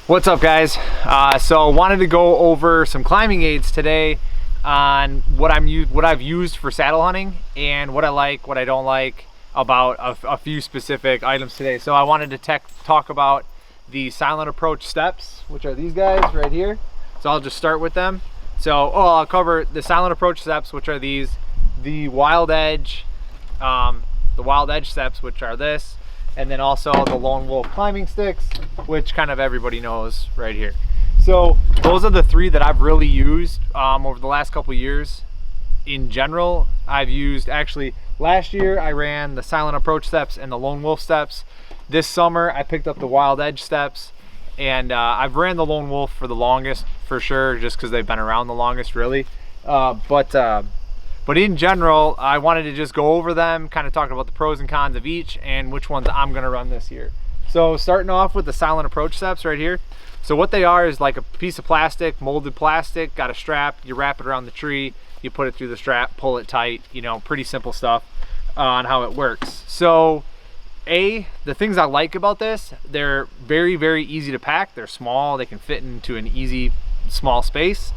What's up, guys? So wanted to go over some climbing aids today on what I've used for saddle hunting and what I like, what I don't like about a few specific items today. So I wanted to talk about the Silent Approach steps, which are these guys right here. So I'll just start with them. So I'll cover the Silent Approach steps, which are these, the Wild Edge steps, which are this, and then also the Lone Wolf climbing sticks, which kind of everybody knows right here. So those are the three that I've really used over the last couple years. In general, I've used, actually last year I ran the Silent Approach steps and the Lone Wolf steps. This summer I picked up the Wild Edge steps, and I've ran the Lone Wolf for the longest, for sure, just because they've been around the longest, really. But in general, I wanted to just go over them, kind of talking about the pros and cons of each and which ones I'm gonna run this year. So starting off with the Silent Approach steps right here. So what they are is like a piece of plastic, molded plastic, got a strap, you wrap it around the tree, you put it through the strap, pull it tight, you know, pretty simple stuff on how it works. So the things I like about this, they're very, very easy to pack. They're small, they can fit into an easy, small space.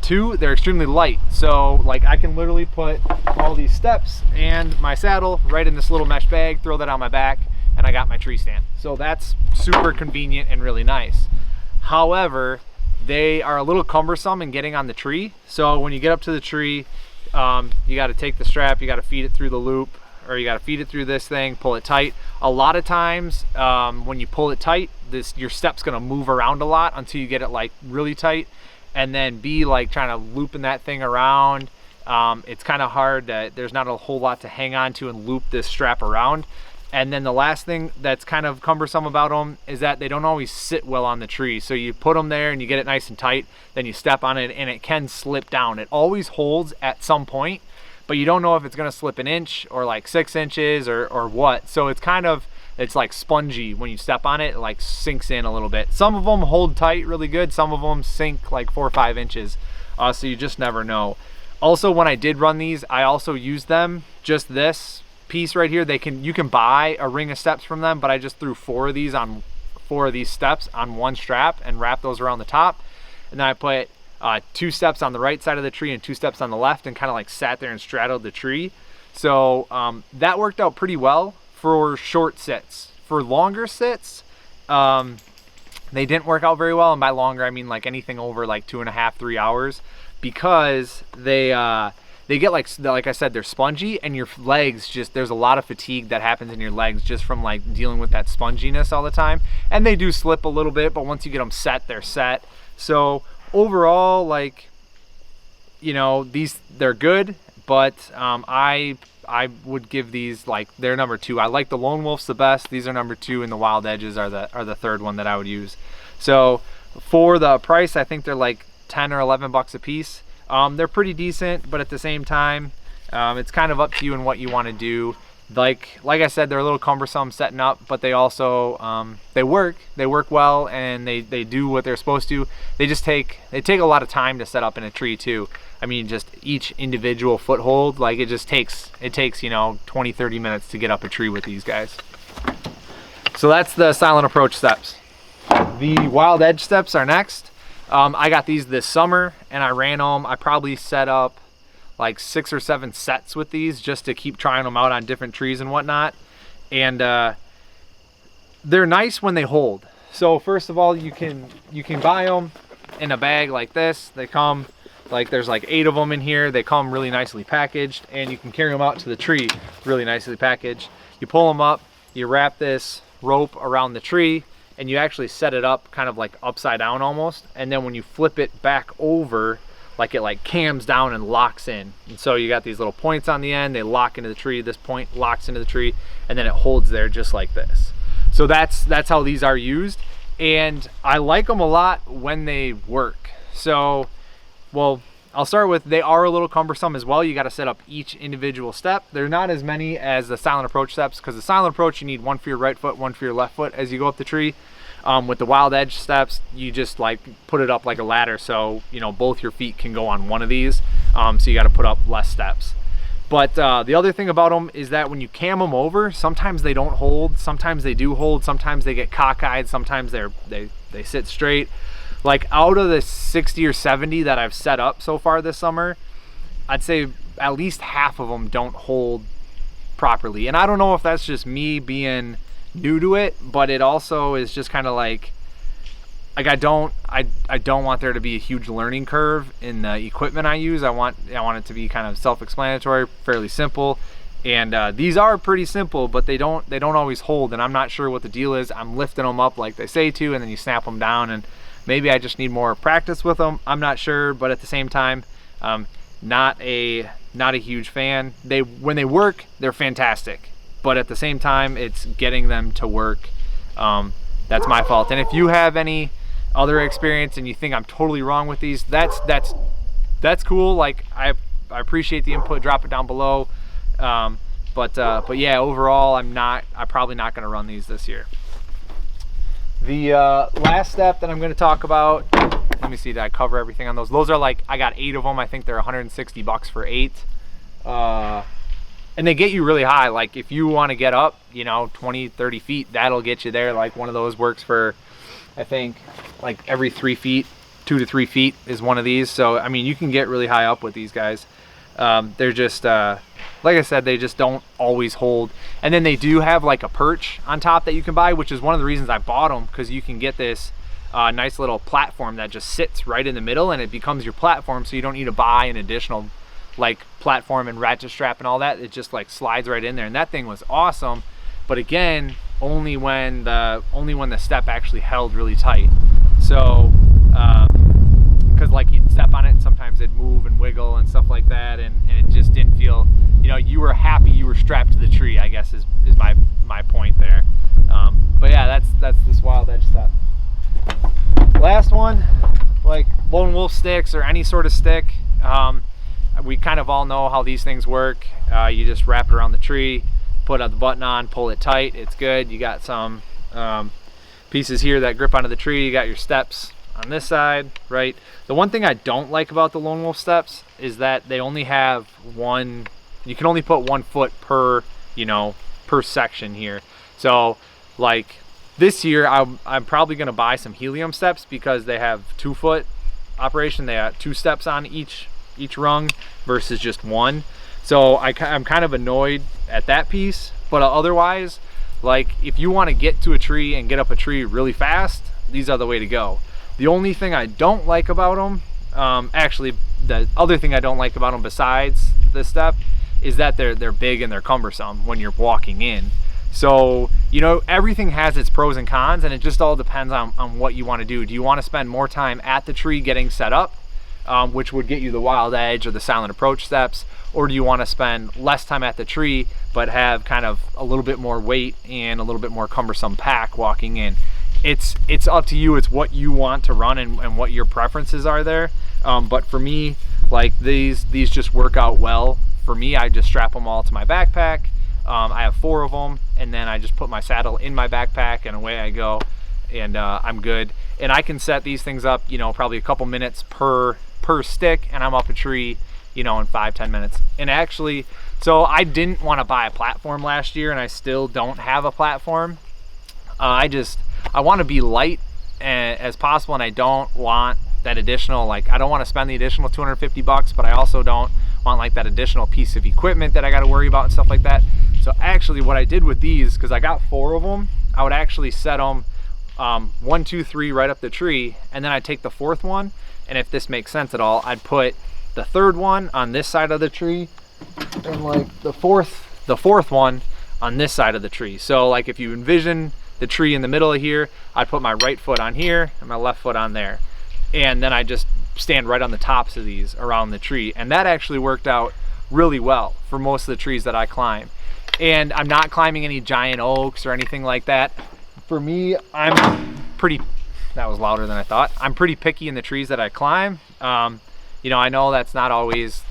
Two, they're extremely light. So like I can literally put all these steps and my saddle right in this little mesh bag, throw that on my back, and I got my tree stand. So that's super convenient and really nice. However, they are a little cumbersome in getting on the tree. So when you get up to the tree, you got to take the strap, you got to feed it through the loop, or you got to feed it through this thing, pull it tight. A lot of times when you pull it tight, your step's gonna move around a lot until you get it like really tight, and then be like trying to looping that thing around. It's kind of hard. There's not a whole lot to hang on to and loop this strap around. And then the last thing that's kind of cumbersome about them is that they don't always sit well on the tree. So you put them there and you get it nice and tight, then you step on it and it can slip down. It always holds at some point, but you don't know if it's gonna slip an inch or like 6 inches or what. So it's like spongy. When you step on it, it like sinks in a little bit. Some of them hold tight really good, some of them sink like 4 or 5 inches. So you just never know. Also, when I did run these, I also used them, just this piece right here. You can buy a ring of steps from them, but I just threw four of these steps on one strap and wrapped those around the top. And then I put 2 steps on the right side of the tree and 2 steps on the left, and kind of like sat there and straddled the tree. So that worked out pretty well for short sits. For longer sits, they didn't work out very well, and by longer I mean like anything over like 2.5 to 3 hours, because they get like I said, they're spongy, and your legs there's a lot of fatigue that happens in your legs just from like dealing with that sponginess all the time. And they do slip a little bit, but once you get them set, they're set. So overall, like, you know, they're good, but I would give these, like, they're number 2. I like the Lone Wolf's the best. These are number 2, and the Wild Edges are the third one that I would use. So for the price, I think they're like 10 or 11 bucks a piece. They're pretty decent, but at the same time, it's kind of up to you and what you want to do. Like I said, they're a little cumbersome setting up, but they also they work well, and they do what they're supposed to. They take a lot of time to set up in a tree too. I mean, just each individual foothold, like it takes, you know, 20-30 minutes to get up a tree with these guys. So that's the Silent Approach steps. The Wild Edge steps are next. I got these this summer and I ran them. I probably set up like 6 or 7 sets with these just to keep trying them out on different trees and whatnot. And they're nice when they hold. So first of all, you can buy them in a bag like this. They come, like, there's like 8 of them in here. They come really nicely packaged, and you can carry them out to the tree really nicely packaged. You pull them up, you wrap this rope around the tree, and you actually set it up kind of like upside down almost. And then when you flip it back over, like it like cams down and locks in. And so you got these little points on the end, they lock into the tree, this point locks into the tree, and then it holds there just like this. So that's how these are used, and I like them a lot when they work. So, well, I'll start with, they are a little cumbersome as well. You got to set up each individual step. They're not as many as the Silent Approach steps, because the Silent Approach, you need one for your right foot, one for your left foot as you go up the tree. With the Wild Edge steps, you just like put it up like a ladder, so you know both your feet can go on one of these. So you got to put up less steps. But the other thing about them is that when you cam them over, sometimes they don't hold, sometimes they do hold, sometimes they get cockeyed, sometimes they sit straight. Like out of the 60 or 70 that I've set up so far this summer, I'd say at least half of them don't hold properly. And I don't know if that's just me being new to it, but it also is just kind of like I don't want there to be a huge learning curve in the equipment I use. I want it to be kind of self-explanatory, fairly simple. And these are pretty simple, but they don't always hold, and I'm not sure what the deal is. I'm lifting them up like they say to, and then you snap them down, and maybe I just need more practice with them. I'm not sure, but at the same time, not a huge fan. When they work, they're fantastic, but at the same time, it's getting them to work. That's my fault. And if you have any other experience and you think I'm totally wrong with these, that's cool. Like I appreciate the input. Drop it down below. But yeah, overall, I'm probably not going to run these this year. The last step that I'm going to talk about, let me see, did I cover everything on those? Those are like, I got 8 of them. I think they're $160 for 8. And they get you really high. Like if you want to get up, 20, 30 feet, that'll get you there. Like one of those works for, I think, like every 3 feet, 2 to 3 feet is one of these. So, I mean, you can get really high up with these guys. They're just, like I said, they just don't always hold. And then they do have like a perch on top that you can buy, which is one of the reasons I bought them, because you can get this nice little platform that just sits right in the middle and it becomes your platform, so you don't need to buy an additional like platform and ratchet strap and all that. It just like slides right in there, and that thing was awesome. But again, only when the step actually held really tight. So because like you'd step on it and sometimes it'd move and wiggle and stuff like that, and it just didn't feel, you were happy you were strapped to the tree, I guess is my point there. But yeah, that's this Wild Edge step. Last one, like Lone Wolf sticks or any sort of stick, we kind of all know how these things work. You just wrap it around the tree, put the button on, pull it tight, it's good. You got some pieces here that grip onto the tree. You got your steps on this side, right? The one thing I don't like about the Lone Wolf steps is that they only have one, you can only put 1 foot per, per section here. So like this year, I'm probably gonna buy some helium steps because they have 2 foot operation. They have 2 steps on each rung versus just 1. So I'm kind of annoyed at that piece, but otherwise, like if you want to get to a tree and get up a tree really fast, these are the way to go. The only thing I don't like about them, actually the other thing I don't like about them besides this step, is that they're big and they're cumbersome when you're walking in. So, everything has its pros and cons, and it just all depends on what you want to do. Do you want to spend more time at the tree getting set up, which would get you the Wild Edge or the Silent Approach steps, or do you want to spend less time at the tree but have kind of a little bit more weight and a little bit more cumbersome pack walking in? It's up to you. It's what you want to run and what your preferences are there. But for me, like these just work out well for me. I just strap them all to my backpack. I have 4 of them, and then I just put my saddle in my backpack and away I go, and I'm good. And I can set these things up, probably a couple minutes per stick, and I'm up a tree, in 5-10 minutes. And actually, so I didn't want to buy a platform last year, and I still don't have a platform. I want to be light as possible, and I don't want that additional, like I don't want to spend the additional $250, but I also don't want like that additional piece of equipment that I got to worry about and stuff like that. So actually what I did with these, because I got 4 of them, I would actually set them 1, 2, 3 right up the tree, and then I'd take the 4th one, and if this makes sense at all, I'd put the 3rd one on this side of the tree, and like the fourth one on this side of the tree. So like if you envision the tree in the middle of here, I'd put my right foot on here and my left foot on there, and then I just stand right on the tops of these around the tree. And that actually worked out really well for most of the trees that I climb. And I'm not climbing any giant oaks or anything like that. For me, I'm pretty, that was louder than I thought. I'm pretty picky in the trees that I climb. I know that's not always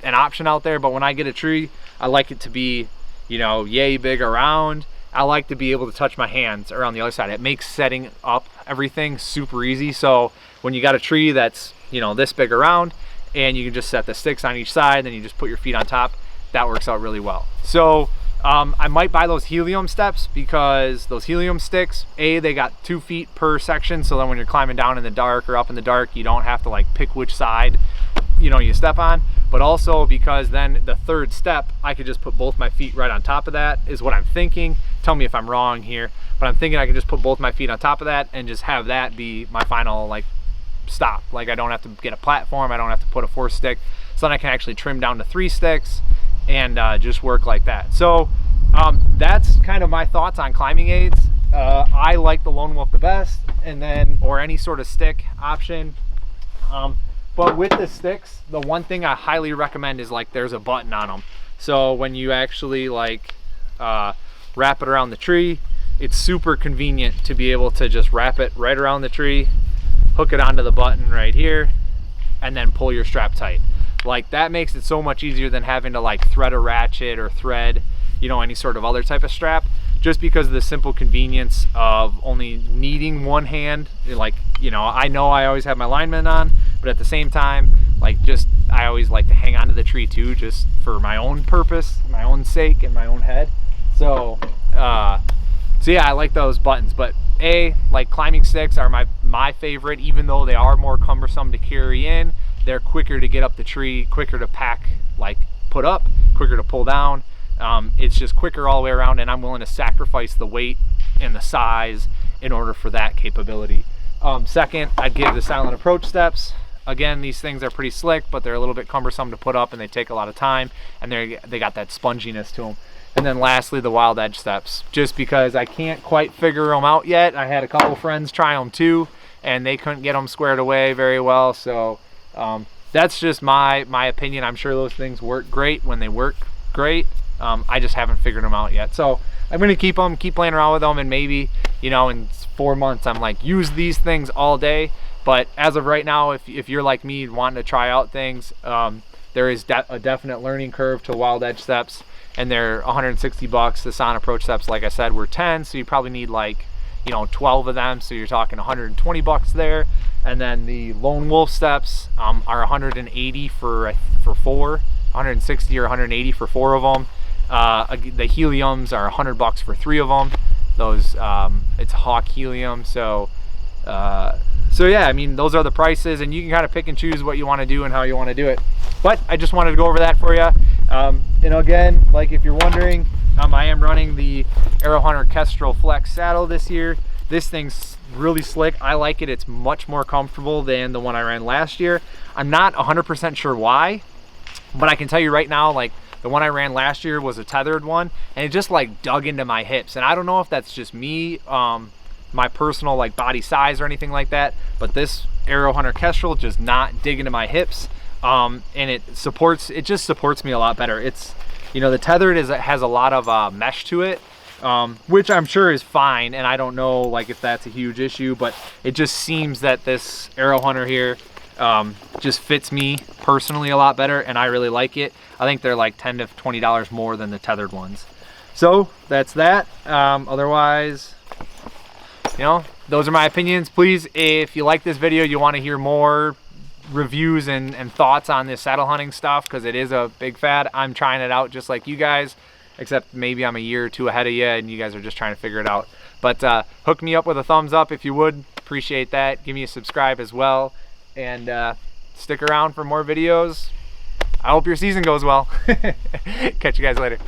an option out there, but when I get a tree, I like it to be, yay big around. I like to be able to touch my hands around the other side. It makes setting up everything super easy. So when you got a tree that's, this big around, and you can just set the sticks on each side, then you just put your feet on top, that works out really well. So I might buy those helium steps, because those helium sticks, they got 2 feet per section, so then when you're climbing down in the dark or up in the dark, you don't have to like pick which side, you know, you step on. But also because then the 3rd step, I could just put both my feet right on top of that, is what I'm thinking. Tell me if I'm wrong here, but I'm thinking I can just put both my feet on top of that and just have that be my final like stop. Like I don't have to get a platform, I don't have to put a 4th stick, so then I can actually trim down to 3 sticks and just work like that. So that's kind of my thoughts on climbing aids. I like the Lone Wolf the best, and then or any sort of stick option. But with the sticks, the one thing I highly recommend is like there's a button on them. So when you actually like wrap it around the tree, it's super convenient to be able to just wrap it right around the tree, hook it onto the button right here, and then pull your strap tight. Like that makes it so much easier than having to like thread a ratchet or thread, you know, any sort of other type of strap, just because of the simple convenience of only needing one hand. Like, you know I always have my lineman on, but at the same time, like just I always like to hang onto the tree too, just for my own purpose, my own sake, and my own head. So so yeah, I like those buttons. But like climbing sticks are my favorite, even though they are more cumbersome to carry in. They're quicker to get up the tree, quicker to pack, like put up, quicker to pull down. It's just quicker all the way around, and I'm willing to sacrifice the weight and the size in order for that capability. Second, I'd give the Silent Approach steps. Again, these things are pretty slick, but they're a little bit cumbersome to put up, and they take a lot of time, and they got that sponginess to them. And then lastly, the Wild Edge steps, just because I can't quite figure them out yet. I had a couple friends try them too, and they couldn't get them squared away very well. So that's just my opinion. I'm sure those things work great when they work great. I just haven't figured them out yet. So I'm going to keep playing around with them, and maybe, you know, in 4 months I'm like, use these things all day. But as of right now, if you're like me wanting to try out things, there is a definite learning curve to Wild Edge steps, and they're $160. The Silent Approach steps, like I said, were 10, so you probably need like, you know, 12 of them, so you're talking $120 there. And then the Lone Wolf steps are $180 for 4, $160 or $180 for 4 of them. The heliums are $100 for 3 of them. Those it's Hawk helium. So yeah, I mean, those are the prices, and you can kind of pick and choose what you want to do and how you want to do it. But I just wanted to go over that for you. And again, like if you're wondering, I am running the Aero Hunter Kestrel Flex saddle this year. This thing's really slick. I like it. It's much more comfortable than the one I ran last year. I'm not 100% sure why, but I can tell you right now, like the one I ran last year was a tethered one, and it just like dug into my hips. And I don't know if that's just me, my personal like body size or anything like that, but this Aero Hunter Kestrel just not dig into my hips. And it just supports me a lot better. It's, you know, the tethered has a lot of mesh to it, which I'm sure is fine, and I don't know like if that's a huge issue, but it just seems that this Aero Hunter here just fits me personally a lot better, and I really like it. I think they're like $10 to $20 more than the tethered ones. So that's that. Otherwise, you know, those are my opinions. Please, if you like this video, you want to hear more reviews and thoughts on this saddle hunting stuff, because it is a big fad. I'm trying it out just like you guys, except maybe I'm a year or 2 ahead of you and you guys are just trying to figure it out. But hook me up with a thumbs up if you would. Appreciate that. Give me a subscribe as well, and stick around for more videos. I hope your season goes well. Catch you guys later.